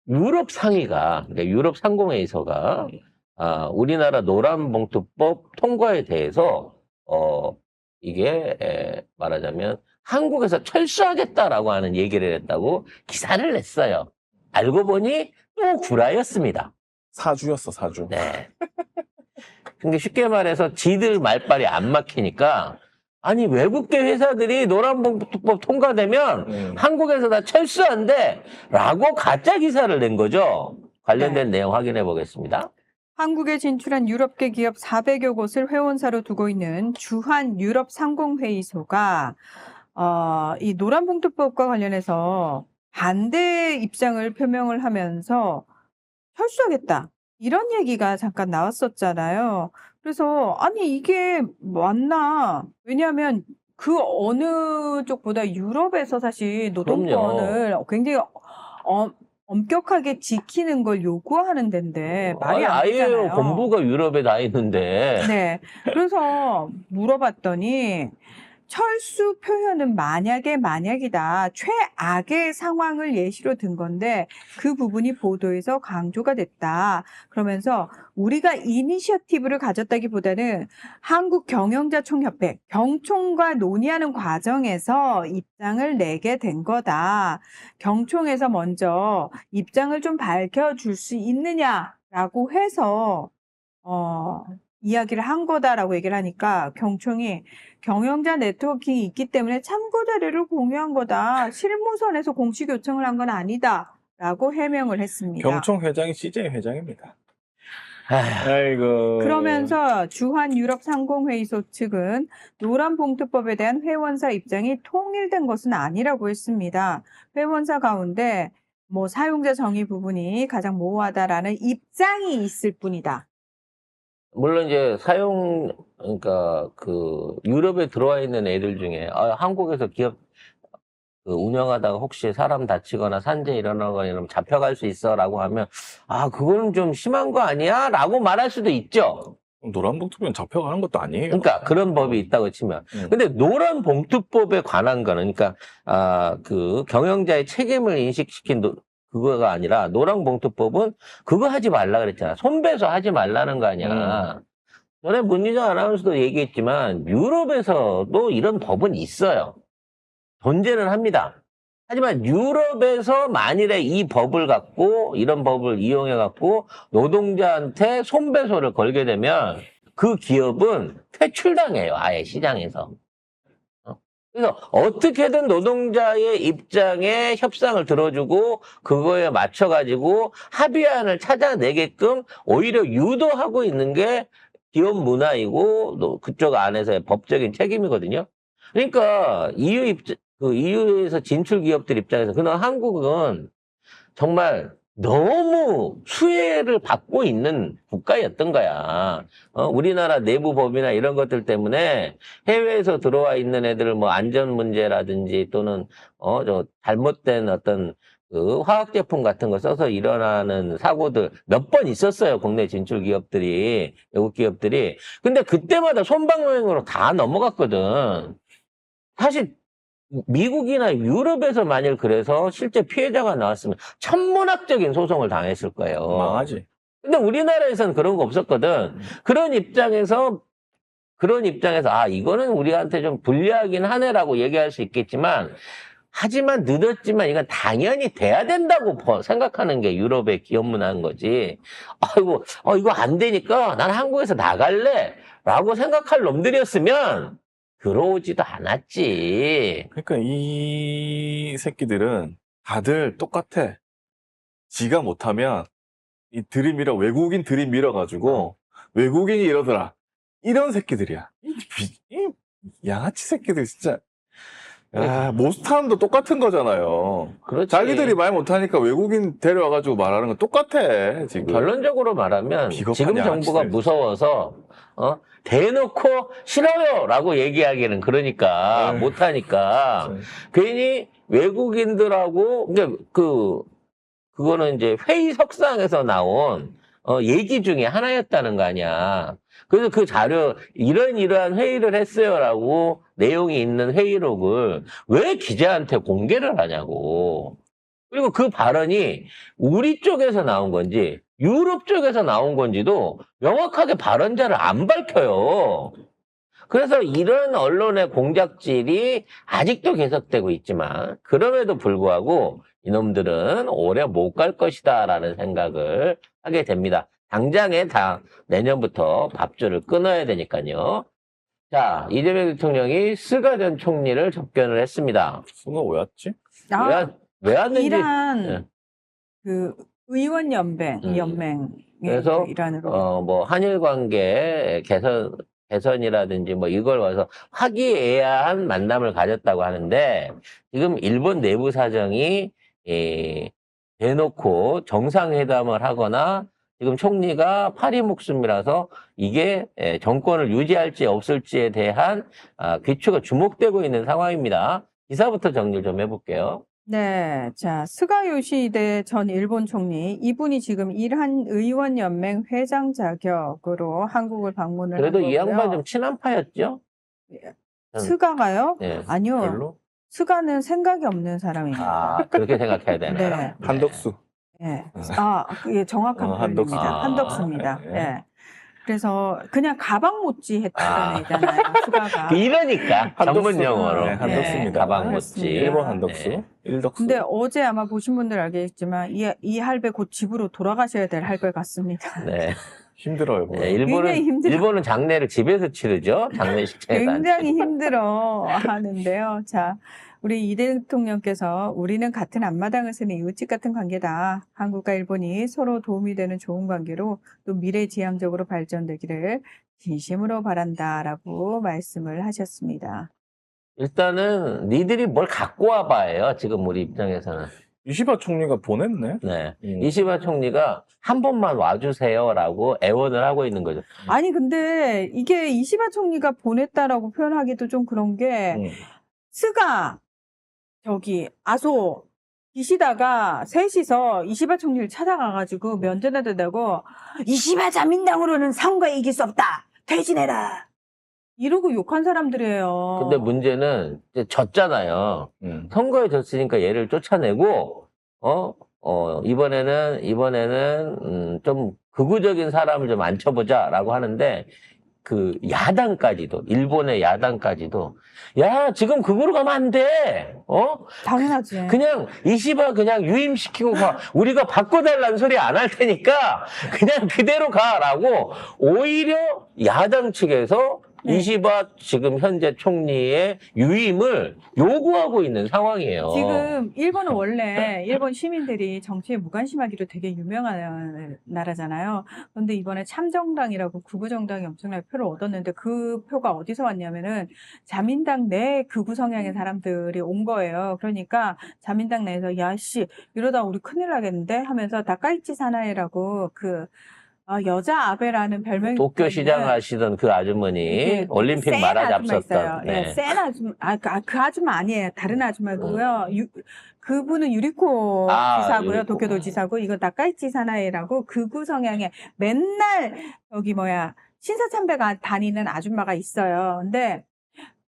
유럽 상의가, 그러니까 유럽 상공회의소가 우리나라 노란봉투법 통과에 대해서 이게 말하자면 한국에서 철수하겠다라고 하는 얘기를 했다고 기사를 냈어요. 알고 보니 또 구라였습니다. 사주였어, 사주. 네. 근데 쉽게 말해서 지들 말빨이 안 막히니까 아니 외국계 회사들이 노란봉투법 통과되면 한국에서 다 철수한대 라고 가짜 기사를 낸 거죠. 관련된 내용 확인해 보겠습니다. 한국에 진출한 유럽계 기업 400여 곳을 회원사로 두고 있는 주한 유럽 상공회의소가 이 노란봉투법과 관련해서 반대 입장을 표명을 하면서 철수하겠다. 이런 얘기가 잠깐 나왔었잖아요. 그래서 아니 이게 맞나? 왜냐하면 그 어느 쪽보다 유럽에서 사실 노동권을 굉장히 엄격하게 지키는 걸 요구하는 데인데 말이 안 아예 되잖아요. 본부가 유럽에 나 있는데. 네. 그래서 물어봤더니 철수 표현은 만약이다. 최악의 상황을 예시로 든 건데 그 부분이 보도에서 강조가 됐다. 그러면서 우리가 이니셔티브를 가졌다기보다는 한국경영자총협회, 경총과 논의하는 과정에서 입장을 내게 된 거다. 경총에서 먼저 입장을 좀 밝혀줄 수 있느냐라고 해서 이야기를 한 거다라고 얘기를 하니까 경총이 경영자 네트워킹이 있기 때문에 참고 자료를 공유한 거다. 실무선에서 공식 요청을 한 건 아니다. 라고 해명을 했습니다. 경총 회장이 CJ 회장입니다. 아휴, 아이고. 그러면서 주한 유럽 상공회의소 측은 노란봉투법에 대한 회원사 입장이 통일된 것은 아니라고 했습니다. 회원사 가운데 사용자 정의 부분이 가장 모호하다라는 입장이 있을 뿐이다. 물론 이제 그러니까 유럽에 들어와 있는 애들 중에 한국에서 기업 운영하다가 혹시 사람 다치거나 산재 일어나거나 이러면 잡혀갈 수 있어라고 하면 그거는 좀 심한 거 아니야? 라고 말할 수도 있죠. 노란봉투면 잡혀가는 것도 아니에요. 그러니까 그런 법이 있다고 치면. 근데 노란봉투법에 관한 거는 그러니까 그 경영자의 책임을 인식시킨 그거가 아니라 노란봉투법은 그거 하지 말라 그랬잖아. 손배소 하지 말라는 거 아니야. 전에 문희정 아나운서도 얘기했지만 유럽에서도 이런 법은 있어요. 존재는 합니다. 하지만 유럽에서 만일에 이 법을 갖고 이런 법을 이용해 갖고 노동자한테 손배소를 걸게 되면 그 기업은 퇴출당해요. 아예 시장에서. 그래서 어떻게든 노동자의 입장에 협상을 들어주고 그거에 맞춰가지고 합의안을 찾아내게끔 오히려 유도하고 있는 게 기업 문화이고 그쪽 안에서의 법적인 책임이거든요. 그러니까 EU에서 진출 기업들 입장에서 그러나 한국은 정말 너무 수혜를 받고 있는 국가였던 거야. 우리나라 내부 법이나 이런 것들 때문에 해외에서 들어와 있는 애들 안전 문제라든지 또는 잘못된 어떤 그 화학 제품 같은 거 써서 일어나는 사고들 몇 번 있었어요. 국내 진출 기업들이, 외국 기업들이. 근데 그때마다 솜방망이로 다 넘어갔거든. 사실 미국이나 유럽에서 만일 그래서 실제 피해자가 나왔으면 천문학적인 소송을 당했을 거예요. 망하지. 근데 우리나라에서는 그런 거 없었거든. 그런 입장에서 이거는 우리한테 좀 불리하긴 하네라고 얘기할 수 있겠지만 하지만 늦었지만 이건 당연히 돼야 된다고 생각하는 게 유럽의 기업 문화인 거지. 아이고, 이거 안 되니까 난 한국에서 나갈래 라고 생각할 놈들이었으면 들어오지도 않았지. 그러니까 이 새끼들은 다들 똑같아. 지가 못하면 외국인 들이밀어가지고 외국인이 이러더라. 이런 새끼들이야. 이 양아치 새끼들 진짜. 모스타운도 똑같은 거잖아요. 그렇지. 자기들이 말 못하니까 외국인 데려와가지고 말하는 건 똑같아, 지금. 결론적으로 말하면 비겁한 지금 정부가 양아치들. 무서워서 대놓고 싫어요 라고 얘기하기는 그러니까 못하니까 괜히 외국인들하고 그거는 이제 회의석상에서 나온 얘기 중에 하나였다는 거 아니야. 그래서 그 자료 이러한 회의를 했어요라고 내용이 있는 회의록을 왜 기자한테 공개를 하냐고. 그리고 그 발언이 우리 쪽에서 나온 건지 유럽 쪽에서 나온 건지도 명확하게 발언자를 안 밝혀요. 그래서 이런 언론의 공작질이 아직도 계속되고 있지만 그럼에도 불구하고 이놈들은 오래 못 갈 것이다라는 생각을 하게 됩니다. 당장에 내년부터 밥줄을 끊어야 되니까요. 자, 이재명 대통령이 스가 전 총리를 접견을 했습니다. 순간 왜였지? 왜 왔는지. 이란 예. 그 의원 연맹 그래서 이란으로 뭐 한일 관계 개선이라든지 뭐 이걸 와서 화기애애한 만남을 가졌다고 하는데 지금 일본 내부 사정이 대놓고 정상회담을 하거나 지금 총리가 파리 목숨이라서 이게 정권을 유지할지 없을지에 대한 귀추가 주목되고 있는 상황입니다. 기사부터 정리를 좀 해볼게요. 네, 자, 스가 요시히데 전 일본 총리, 이분이 지금 이란 의원 연맹 회장 자격으로 한국을 방문을 그래도 한 이 양반 거고요. 좀 친한 파였죠? 스가가요? 네. 아니요. 별로? 스가는 생각이 없는 사람입니다. 그렇게 생각해야 되나요? 네. 한덕수. 예. 예, 정확한 한덕수. 표현입니다. 한덕수입니다. 예. 예. 그래서 그냥 가방 못지 했다는 애잖아요, 스가가. 이러니까 전문 한덕수. 용어로 네, 한덕수입니다. 가방 그렇습니다. 못지. 일본 한덕수. 네. 일덕수. 근데 어제 아마 보신 분들 알겠지만 이 할배 곧 집으로 돌아가셔야 될 할배 같습니다. 네. 힘들어요. 네, 굉장히 힘들어요. 일본은 장례를 집에서 치르죠. 장례식장에서 안 굉장히 치르고. 힘들어 하는데요. 자, 우리 이 대통령께서 우리는 같은 앞마당을 쓰는 이웃집 같은 관계다. 한국과 일본이 서로 도움이 되는 좋은 관계로 또 미래지향적으로 발전되기를 진심으로 바란다라고 말씀을 하셨습니다. 일단은 니들이 뭘 갖고 와봐요. 지금 우리 입장에서는. 이시바 총리가 보냈네. 네. 이시바 총리가 한 번만 와주세요라고 애원을 하고 있는 거죠. 아니 근데 이게 이시바 총리가 보냈다라고 표현하기도 좀 그런 게 스가 저기 아소 기시다가 셋이서 이시바 총리를 찾아가가지고 면전에 대다고 이시바 자민당으로는 선거에 이길 수 없다 퇴진해라 이러고 욕한 사람들이에요. 근데 문제는 이제 졌잖아요. 선거에 졌으니까 얘를 쫓아내고 이번에는 좀 극우적인 사람을 좀 앉혀보자라고 하는데 그 야당까지도 일본의 야당까지도 야 지금 극우로 가면 안 돼. 당연하지. 그냥 이시바 그냥 유임시키고 가. 우리가 바꿔달라는 소리 안 할 테니까 그냥 그대로 가라고 오히려 야당 측에서 네. 이시바 지금 현재 총리의 유임을 요구하고 있는 상황이에요. 지금 일본은 원래 일본 시민들이 정치에 무관심하기로 되게 유명한 나라잖아요. 그런데 이번에 참정당이라고 극우정당이 엄청나게 표를 얻었는데 그 표가 어디서 왔냐면은 자민당 내 극우 성향의 사람들이 온 거예요. 그러니까 자민당 내에서 야씨 이러다 우리 큰일 나겠는데 하면서 다카이치 사나이라고 여자 아베라는 별명이 도쿄 시장 하시던 그 아주머니 올림픽 센 마라 아줌마 있어요. 잡섰던. 네. 센 아줌마, 그 아줌마 아니에요. 다른 아줌마고요. 그분은 유리코 지사고요. 유리코. 도쿄도지사고 이거 다카이치 사나이라고 극우 성향의 맨날 신사참배가 다니는 아줌마가 있어요. 근데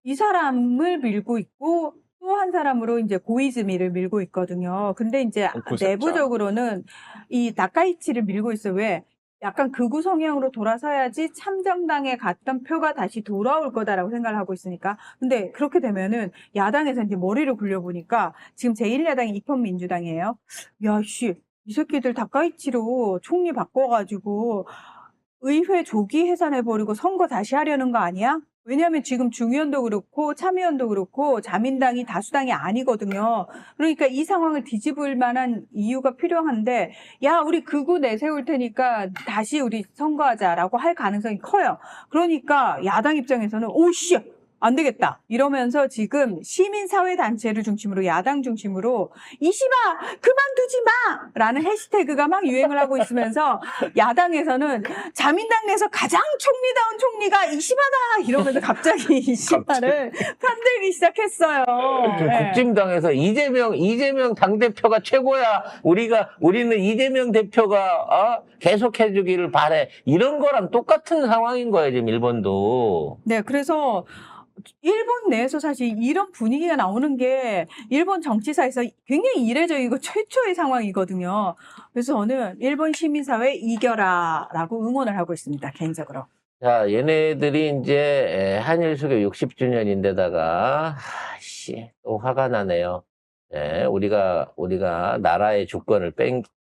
이 사람을 밀고 있고 또 한 사람으로 이제 고이즈미를 밀고 있거든요. 근데 이제 내부적으로는 이 다카이치를 밀고 있어요. 왜? 약간 극우 성향으로 돌아서야지 참정당에 갔던 표가 다시 돌아올 거다라고 생각을 하고 있으니까. 근데 그렇게 되면은 야당에서 이제 머리를 굴려보니까 지금 제1야당이 입헌민주당이에요. 야, 이 새끼들 다카이치로 총리 바꿔가지고 의회 조기 해산해버리고 선거 다시 하려는 거 아니야? 왜냐하면 지금 중의원도 그렇고 참의원도 그렇고 자민당이 다수당이 아니거든요. 그러니까 이 상황을 뒤집을 만한 이유가 필요한데 야 우리 극우 내세울 테니까 다시 우리 선거하자라고 할 가능성이 커요. 그러니까 야당 입장에서는 오씨 안 되겠다 이러면서 지금 시민사회단체를 중심으로 야당 중심으로 이시바 그만두지 마 라는 해시태그가 막 유행을 하고 있으면서 야당에서는 자민당 내에서 가장 총리다운 총리가 이시바다 이러면서 갑자기 이시바를 편들기 시작했어요. 네. 국진당에서 이재명 당대표가 최고야. 우리는 이재명 대표가 계속해주기를 바래. 이런 거랑 똑같은 상황인 거예요 지금 일본도. 네, 그래서 일본 내에서 사실 이런 분위기가 나오는 게 일본 정치사에서 굉장히 이례적이고 최초의 상황이거든요. 그래서 저는 일본 시민사회 이겨라라고 응원을 하고 있습니다. 개인적으로. 자, 얘네들이 이제 한일 수교 60주년인데다가 또 화가 나네요. 예, 우리가 나라의 주권을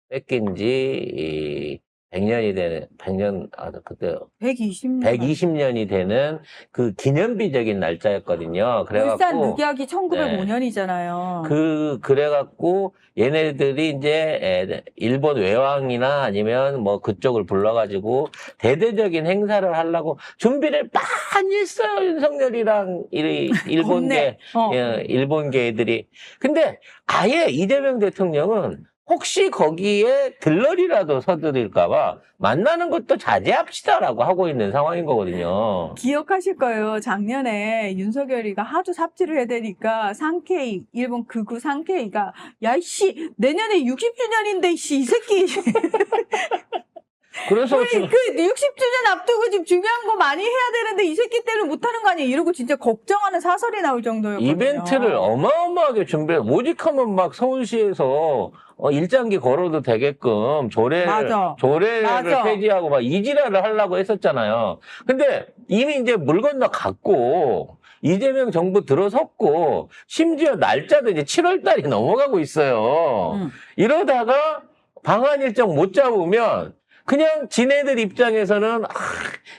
뺏긴 지 100년이 되는, 100년, 그때 120년. 120년이 되는 그 기념비적인 날짜였거든요. 울산 그래갖고, 늑약이 1905년이잖아요. 그래갖고, 얘네들이 이제, 일본 외왕이나 아니면 뭐 그쪽을 불러가지고, 대대적인 행사를 하려고 준비를 많이 했어요. 윤석열이랑 일본계, 일본계 애들이. 근데 아예 이재명 대통령은 혹시 거기에 들러리라도 서두를까봐 만나는 것도 자제합시다라고 하고 있는 상황인 거거든요. 기억하실 거예요. 작년에 윤석열이가 하도 삽질을 해대니까 상케이, 일본 극우 상케이가 야, 이씨, 내년에 60주년인데, 이씨, 이 새끼. 그래서 우리 지금 그 60주년 앞두고 지금 중요한 거 많이 해야 되는데 이 새끼 때는 못하는 거 아니야? 이러고 진짜 걱정하는 사설이 나올 정도였거든요. 이벤트를 어마어마하게 준비해. 오직하면 막 서울시에서 일장기 걸어도 되게끔 조례를 맞아. 폐지하고 막 이지랄을 하려고 했었잖아요. 근데 이미 이제 물 건너 갔고 이재명 정부 들어섰고 심지어 날짜도 이제 7월 달이 넘어가고 있어요. 이러다가 방한 일정 못 잡으면 그냥 지네들 입장에서는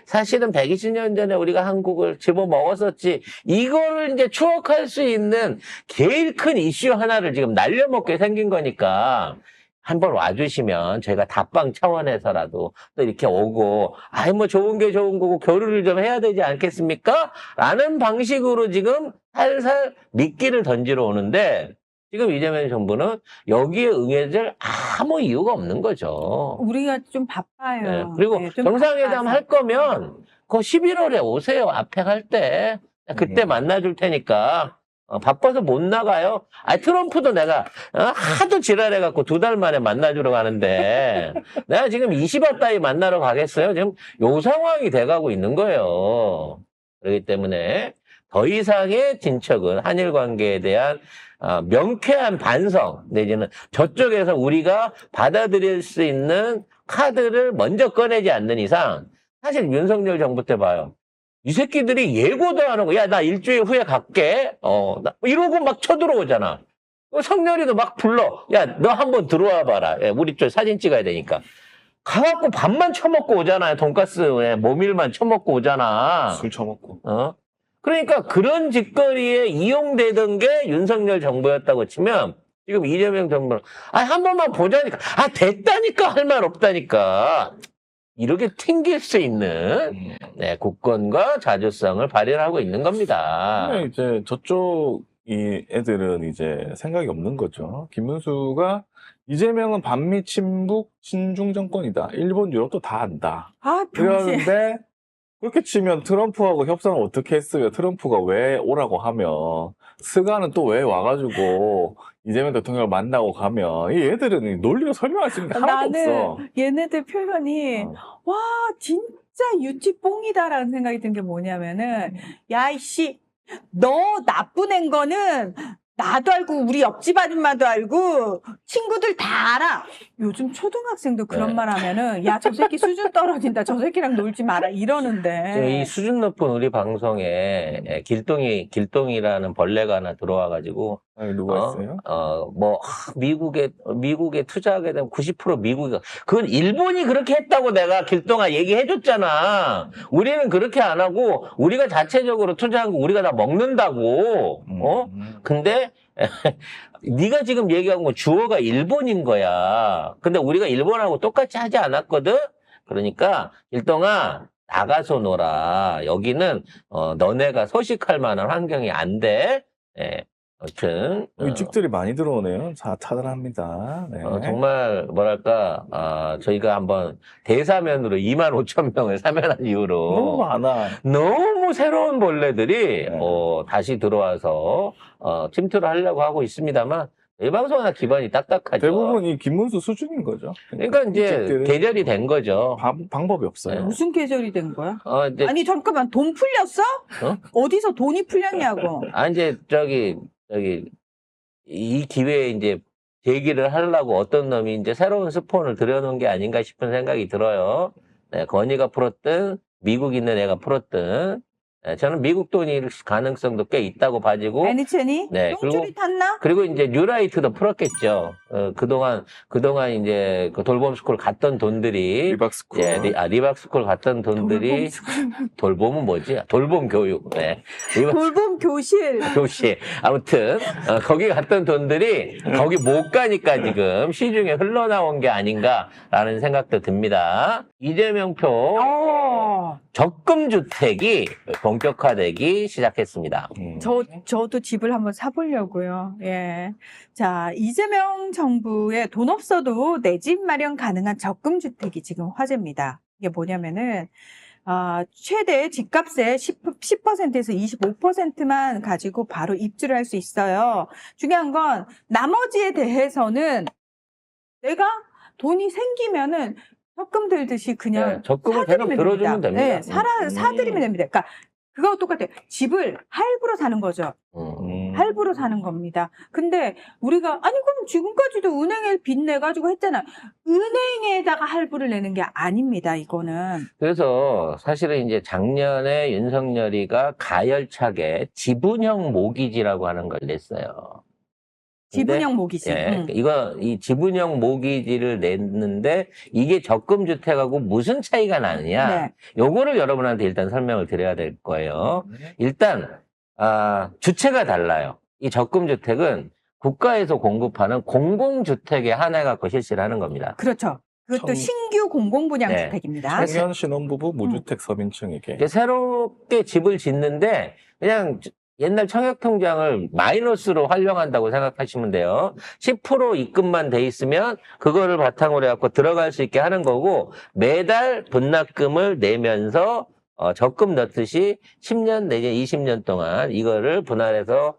사실은 120년 전에 우리가 한국을 집어먹었었지 이거를 이제 추억할 수 있는 제일 큰 이슈 하나를 지금 날려먹게 생긴 거니까 한번 와주시면 저희가 답방 차원에서라도 또 이렇게 오고 뭐 좋은 게 좋은 거고 교류를 좀 해야 되지 않겠습니까? 라는 방식으로 지금 살살 미끼를 던지러 오는데 지금 이재명 정부는 여기에 응해줄 아무 이유가 없는 거죠. 우리가 좀 바빠요. 네, 그리고 좀 정상회담 바빠서. 할 거면 그 11월에 오세요. 앞에 갈 때. 그때 만나줄 테니까. 바빠서 못 나가요. 트럼프도 내가 하도 지랄해갖고 2달 만에 만나주러 가는데 내가 지금 20화 따위 만나러 가겠어요? 지금 요 상황이 돼가고 있는 거예요. 그렇기 때문에 더 이상의 진척은 한일 관계에 대한 명쾌한 반성 내지는 저쪽에서 우리가 받아들일 수 있는 카드를 먼저 꺼내지 않는 이상 사실 윤석열 정부 때 봐요. 이 새끼들이 예고도 안 하고 야 나 일주일 후에 갈게 이러고 막 쳐들어오잖아. 성렬이도 막 불러. 야 너 한번 들어와 봐라. 우리 쪽 사진 찍어야 되니까. 가갖고 밥만 처먹고 오잖아요. 돈가스에 모밀만 처먹고 오잖아. 술 처먹고. 그러니까 그런 짓거리에 이용되던 게 윤석열 정부였다고 치면 지금 이재명 정부는 한 번만 보자니까 됐다니까 할 말 없다니까 이렇게 튕길 수 있는 국권과 자주성을 발휘하고 있는 겁니다. 근데 이제 저쪽 이 애들은 이제 생각이 없는 거죠. 김문수가 이재명은 반미 친북 친중 정권이다. 일본 유럽도 다 안다. 병신. 그런데 그렇게 치면 트럼프하고 협상을 어떻게 했어요? 트럼프가 왜 오라고 하면 스가는 또 왜 와가지고 이재명 대통령을 만나고 가면 이 얘들은 논리로 설명할 수 있는 게 하나도 없어. 얘네들 표현이 와 진짜 유치뽕이다라는 생각이 든 게 뭐냐면은 야 이씨 너 나쁜 앤 거는 나도 알고 우리 옆집 아줌마도 알고 친구들 다 알아. 요즘 초등학생도 그런 말 하면은 야 저 새끼 수준 떨어진다. 저 새끼랑 놀지 마라 이러는데. 이 수준 높은 우리 방송에 길동이라는 벌레가 하나 들어와가지고 누가 있어요? 미국에 투자하게 되면 90% 미국이 그건 일본이 그렇게 했다고 내가 길동아 얘기해줬잖아. 우리는 그렇게 안 하고 우리가 자체적으로 투자한 거 우리가 다 먹는다고. 근데 네가 지금 얘기한 건 주어가 일본인 거야. 근데 우리가 일본하고 똑같이 하지 않았거든. 그러니까 길동아 나가서 놀아. 여기는 너네가 서식할 만한 환경이 안 돼. 아무튼 일찍들이 많이 들어오네요. 차단합니다. 네. 정말 뭐랄까 저희가 한번 대사면으로 25,000명을 사면한 이후로 너무 많아. 너무 새로운 벌레들이 네. 다시 들어와서 침투를 하려고 하고 있습니다만 이 방송은 워낙 기반이 딱딱하죠. 대부분 이 김문수 수준인 거죠. 그러니까 이제 이쪽들은 계절이 된 거죠. 방법이 없어요. 무슨 계절이 된 거야? 이제 아니 잠깐만 돈 풀렸어? 어? 어디서 돈이 풀렸냐고. 이제 저기 이 기회에 이제 제기를 하려고 어떤 놈이 이제 새로운 스폰을 들여놓은 게 아닌가 싶은 생각이 들어요. 네, 건희가 풀었든 미국 있는 애가 풀었든 네, 저는 미국 돈일 가능성도 꽤 있다고 봐지고 애니첸이 네, 똥줄이 탔나? 그리고 이제 뉴라이트도 풀었겠죠. 그동안 이제 그 돌봄스쿨 갔던 돈들이 리박스쿨. 예, 리박스쿨 갔던 돈들이 돌봄은 뭐지? 돌봄 교육. 네. 돌봄 교실. 교시. 아무튼 거기 갔던 돈들이 거기 못 가니까 지금 시중에 흘러나온 게 아닌가라는 생각도 듭니다. 이재명 표 적금 주택이 본격화되기 시작했습니다. 저도 집을 한번 사보려고요. 예. 자, 이재명 정부의 돈 없어도 내 집 마련 가능한 적금 주택이 지금 화제입니다. 이게 뭐냐면은, 최대 집값의 10%에서 25%만 가지고 바로 입주를 할 수 있어요. 중요한 건 나머지에 대해서는 내가 돈이 생기면은 적금 들듯이 그냥 네, 적금을 계속 사드리면 들어주면 됩니다. 네, 사드리면 됩니다. 그러니까 그거 똑같아요. 집을 할부로 사는 거죠. 할부로 사는 겁니다. 근데 우리가 아니 그럼 지금까지도 은행에 빚 내가지고 했잖아. 은행에다가 할부를 내는 게 아닙니다. 이거는. 그래서 사실은 이제 작년에 윤석열이가 가열차게 지분형 모기지라고 하는 걸 냈어요. 지분형 모기지. 예, 이 지분형 모기지를 냈는데 이게 적금주택하고 무슨 차이가 나느냐? 네. 요거를 여러분한테 일단 설명을 드려야 될 거예요. 일단 주체가 달라요. 이 적금주택은 국가에서 공급하는 공공주택에 한해갖고 실시를 하는 겁니다. 그렇죠. 그것도 신규 공공분양주택입니다. 청년 신혼부부 무주택 서민층에게. 이게 새롭게 집을 짓는데 그냥 옛날 청약통장을 마이너스로 활용한다고 생각하시면 돼요. 10% 입금만 돼 있으면 그거를 바탕으로 해갖고 들어갈 수 있게 하는 거고 매달 분납금을 내면서 적금 넣듯이 10년 내지 20년 동안 이거를 분할해서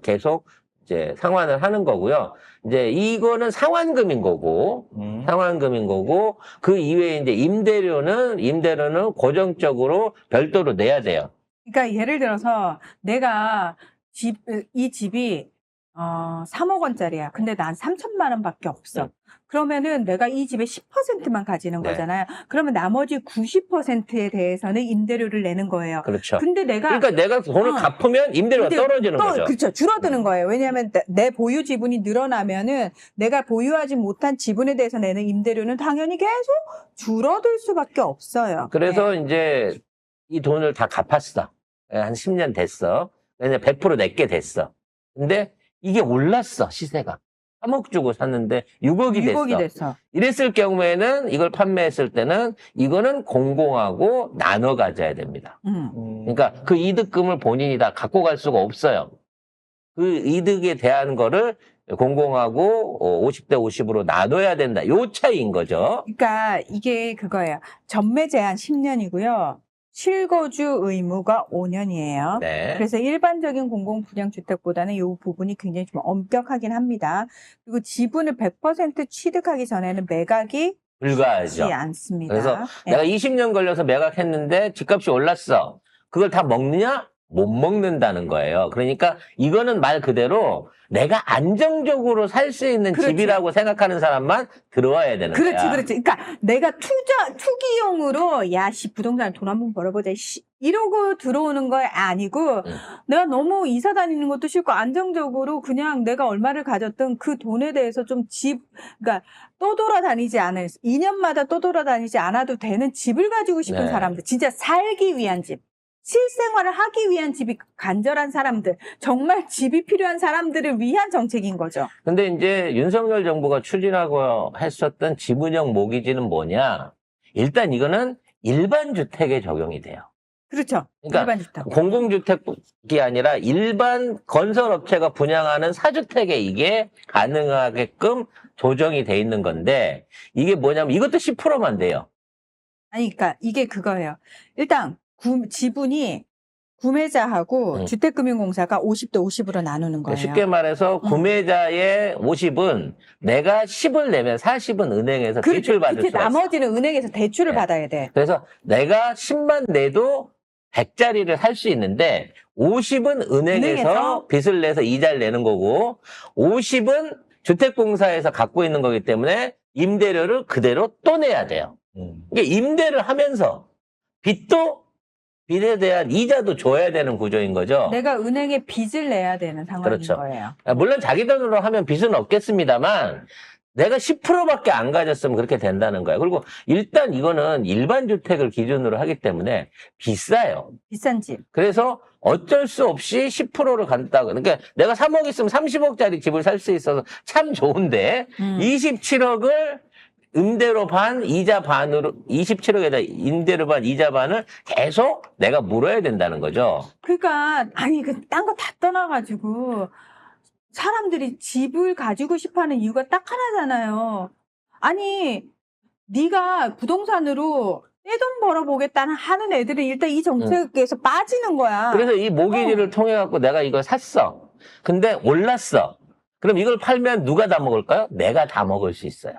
계속 이제 상환을 하는 거고요. 이제 이거는 상환금인 거고 그 이외에 이제 임대료는 고정적으로 별도로 내야 돼요. 그러니까 예를 들어서 내가 이 집이 3억 원짜리야. 근데 난 3천만 원밖에 없어. 네. 그러면은 내가 이 집의 10%만 가지는 네. 거잖아요. 그러면 나머지 90%에 대해서는 임대료를 내는 거예요. 그렇죠. 근데 그러니까 내가 돈을 갚으면 임대료가 떨어지는 거죠. 그렇죠. 줄어드는 거예요. 왜냐하면 내 보유 지분이 늘어나면은 내가 보유하지 못한 지분에 대해서 내는 임대료는 당연히 계속 줄어들 수밖에 없어요. 그래서 네. 이제 이 돈을 다 갚았어. 한 10년 됐어. 그냥 100% 내게 됐어. 근데 이게 올랐어, 시세가. 3억 주고 샀는데 6억이 됐어. 6억이 됐어. 이랬을 경우에는 이걸 판매했을 때는 이거는 공공하고 나눠 가져야 됩니다. 그러니까 그 이득금을 본인이 다 갖고 갈 수가 없어요. 그 이득에 대한 거를 공공하고 50대 50으로 나눠야 된다. 요 차이인 거죠. 그러니까 이게 그거예요. 전매 제한 10년이고요. 실거주 의무가 5년이에요. 네. 그래서 일반적인 공공분양주택보다는 이 부분이 굉장히 좀 엄격하긴 합니다. 그리고 지분을 100% 취득하기 전에는 매각이 불가하죠. 쉽지 않습니다. 그래서 네. 내가 20년 걸려서 매각했는데 집값이 올랐어. 그걸 다 먹느냐? 못 먹는다는 거예요. 그러니까 이거는 말 그대로 내가 안정적으로 살 수 있는 그렇지. 집이라고 생각하는 사람만 들어와야 되는 거야. 그렇지. 그러니까 내가 투기용으로 부동산 돈 한번 벌어보자. 이러고 들어오는 거 아니고 내가 너무 이사 다니는 것도 싫고 안정적으로 그냥 내가 얼마를 가졌든 그 돈에 대해서 좀 그러니까 떠돌아다니지 않을 2년마다 떠돌아다니지 않아도 되는 집을 가지고 싶은 네. 사람들. 진짜 살기 위한 집. 실생활을 하기 위한 집이 간절한 사람들, 정말 집이 필요한 사람들을 위한 정책인 거죠. 근데 이제 윤석열 정부가 추진하고 했었던 지분형 모기지는 뭐냐? 일단 이거는 일반 주택에 적용이 돼요. 그렇죠. 그러니까 일반 주택. 공공주택이 아니라 일반 건설업체가 분양하는 사주택에 이게 가능하게끔 조정이 돼 있는 건데 이게 뭐냐면 이것도 10%만 돼요. 아니, 그러니까 이게 그거예요. 일단 지분이 구매자하고 주택금융공사가 50대 50으로 나누는 거예요. 쉽게 말해서 구매자의 50은 내가 10을 내면 40은 은행에서 대출받을 수가 있어. 나머지는 은행에서 대출을 네. 받아야 돼. 그래서 내가 10만 내도 100짜리를 살 수 있는데 50은 은행에서 빚을 내서 이자를 내는 거고 50은 주택공사에서 갖고 있는 거기 때문에 임대료를 그대로 또 내야 돼요. 이게 임대를 하면서 빚에 대한 이자도 줘야 되는 구조인 거죠. 내가 은행에 빚을 내야 되는 상황인 그렇죠. 거예요. 물론 자기 돈으로 하면 빚은 없겠습니다만 내가 10%밖에 안 가졌으면 그렇게 된다는 거예요. 그리고 일단 이거는 일반 주택을 기준으로 하기 때문에 비싸요. 비싼 집. 그래서 어쩔 수 없이 10%를 간다고. 그러니까 내가 3억 있으면 30억짜리 집을 살 수 있어서 참 좋은데 27억을 임대료 반, 이자 반으로 27억에다 임대료 반, 이자 반을 계속 내가 물어야 된다는 거죠. 그러니까 아니 딴 거 다 떠나가지고 사람들이 집을 가지고 싶어하는 이유가 딱 하나잖아요. 아니 네가 부동산으로 떼돈 벌어보겠다는 하는 애들은 일단 이 정책에서 빠지는 거야. 그래서 이 모기지를 통해 갖고 내가 이걸 샀어. 근데 올랐어. 그럼 이걸 팔면 누가 다 먹을까요? 내가 다 먹을 수 있어요.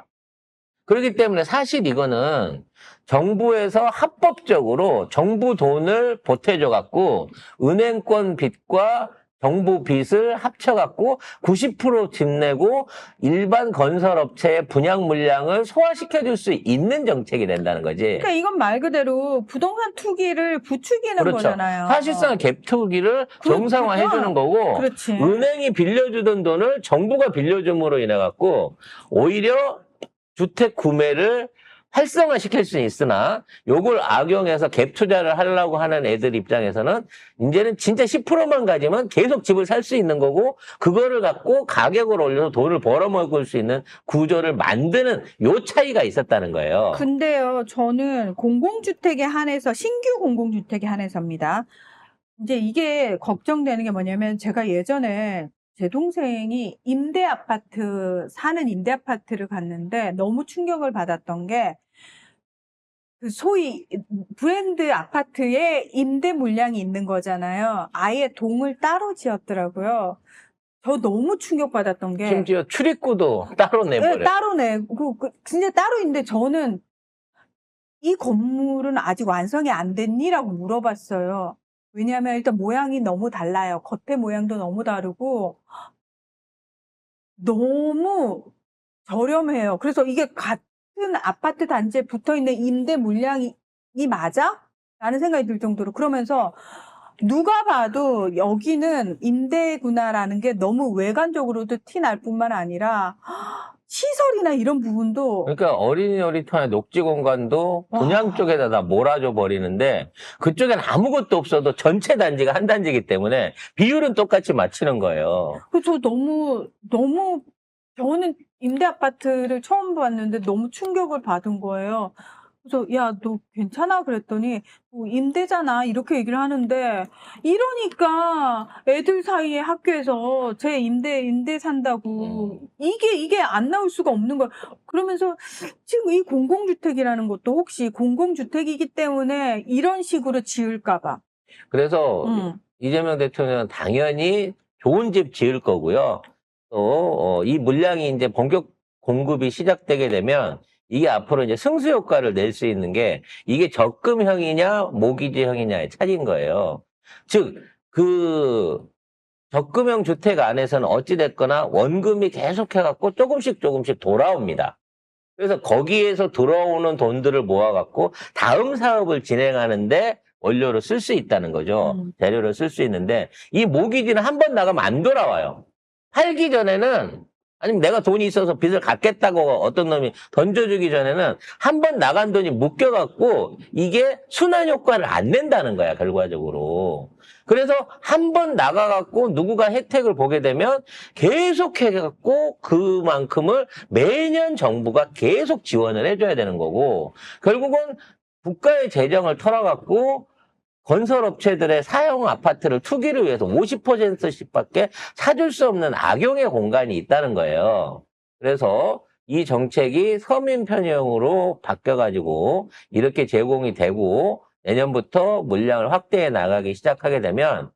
그렇기 때문에 사실 이거는 정부에서 합법적으로 정부 돈을 보태줘 갖고 은행권 빚과 정부 빚을 합쳐갖고 90% 집 내고 일반 건설업체의 분양 물량을 소화시켜줄 수 있는 정책이 된다는 거지. 그러니까 이건 말 그대로 부동산 투기를 부추기는 그렇죠. 거잖아요. 사실상 갭 투기를 정상화해주는 거고 그렇지. 은행이 빌려주던 돈을 정부가 빌려줌으로 인해갖고 오히려 주택 구매를 활성화시킬 수 있으나 요걸 악용해서 갭 투자를 하려고 하는 애들 입장에서는 이제는 진짜 10%만 가지면 계속 집을 살 수 있는 거고 그거를 갖고 가격을 올려서 돈을 벌어먹을 수 있는 구조를 만드는 요 차이가 있었다는 거예요. 근데요, 저는 공공주택에 한해서 신규 공공주택에 한해서입니다. 이제 이게 걱정되는 게 뭐냐면 제가 예전에 제 동생이 사는 임대 아파트를 갔는데 너무 충격을 받았던 게 그 소위 브랜드 아파트에 임대 물량이 있는 거잖아요. 아예 동을 따로 지었더라고요. 저 너무 충격받았던 게 심지어 출입구도 따로 내버려요. 네, 따로 내고 진짜 따로 있는데 저는 이 건물은 아직 완성이 안 됐니라고 물어봤어요. 왜냐하면 일단 모양이 너무 달라요. 겉에 모양도 너무 다르고 너무 저렴해요. 그래서 이게 같은 아파트 단지에 붙어있는 임대 물량이 맞아? 라는 생각이 들 정도로 그러면서 누가 봐도 여기는 임대구나라는 게 너무 외관적으로도 티 날 뿐만 아니라 시설이나 이런 부분도 그러니까 어린이 놀이터의 녹지 공간도 분양 쪽에다 다 몰아줘 버리는데 그쪽엔 아무것도 없어도 전체 단지가 한 단지이기 때문에 비율은 똑같이 맞추는 거예요. 그래서 너무 저는 임대 아파트를 처음 봤는데 너무 충격을 받은 거예요. 그래서 야, 너 괜찮아? 그랬더니 임대잖아 이렇게 얘기를 하는데 이러니까 애들 사이에 학교에서 제 임대 산다고 이게 안 나올 수가 없는 거예요. 그러면서 지금 이 공공주택이라는 것도 혹시 공공주택이기 때문에 이런 식으로 지을까 봐. 그래서 이재명 대통령은 당연히 좋은 집 지을 거고요. 또 이 물량이 이제 본격 공급이 시작되게 되면 이게 앞으로 이제 승수 효과를 낼 수 있는 게 이게 적금형이냐 모기지형이냐의 차이인 거예요. 즉, 그 적금형 주택 안에서는 어찌됐거나 원금이 계속해갖고 조금씩 돌아옵니다. 그래서 거기에서 들어오는 돈들을 모아갖고 다음 사업을 진행하는데 원료로 쓸 수 있다는 거죠. 재료로 쓸 수 있는데 이 모기지는 한 번 나가면 안 돌아와요. 팔기 전에는 아니면 내가 돈이 있어서 빚을 갚겠다고 어떤 놈이 던져주기 전에는 한 번 나간 돈이 묶여갖고 이게 순환 효과를 안 낸다는 거야, 결과적으로. 그래서 한 번 나가갖고 누구가 혜택을 보게 되면 계속 해갖고 그만큼을 매년 정부가 계속 지원을 해줘야 되는 거고 결국은 국가의 재정을 털어갖고 건설업체들의 사용 아파트를 투기를 위해서 50%씩밖에 찾을 수 없는 악용의 공간이 있다는 거예요. 그래서 이 정책이 서민 편의형으로 바뀌어가지고 이렇게 제공이 되고 내년부터 물량을 확대해 나가기 시작하게 되면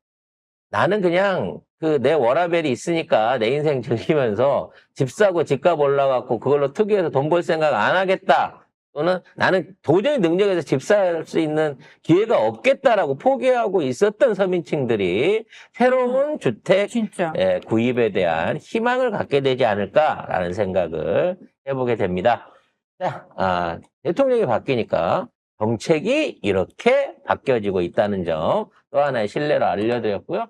나는 그냥 그 내 워라밸이 있으니까 내 인생 즐기면서 집 사고 집값 올라갔고 그걸로 투기해서 돈 벌 생각 안 하겠다. 또는 나는 도저히 능력에서 집 살 수 있는 기회가 없겠다라고 포기하고 있었던 서민층들이 새로운 주택 진짜. 구입에 대한 희망을 갖게 되지 않을까라는 생각을 해보게 됩니다. 자, 대통령이 바뀌니까 정책이 이렇게 바뀌어지고 있다는 점 또 하나의 신뢰로 알려드렸고요.